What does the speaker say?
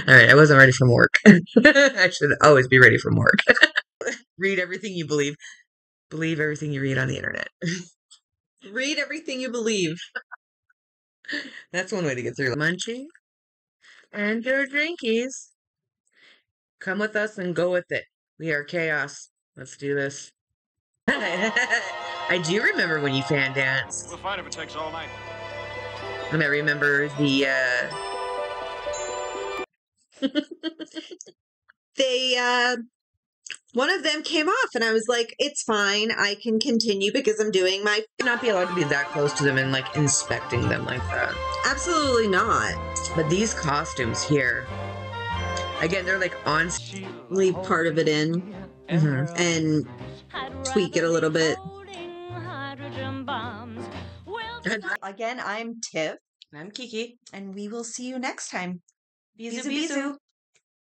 All right, I wasn't ready from work. I should always be ready from work. Read everything you believe. Believe everything you read on the internet. Read everything you believe. That's one way to get through. Munchie and your drinkies. Come with us and go with it. We are chaos. Let's do this. I do remember when you fan danced. We'll find if it takes all night. And I remember the They one of them came off and I was like, it's fine, I can continue because I'm doing my not be allowed to be that close to them and like inspecting them like that. absolutely not. But these costumes here, again, they're like on. Leave part of it in and tweak it a little bit. Again, I'm Tiff. I'm Kiki. And we will see you next time. Bisous, Bisous, bisous.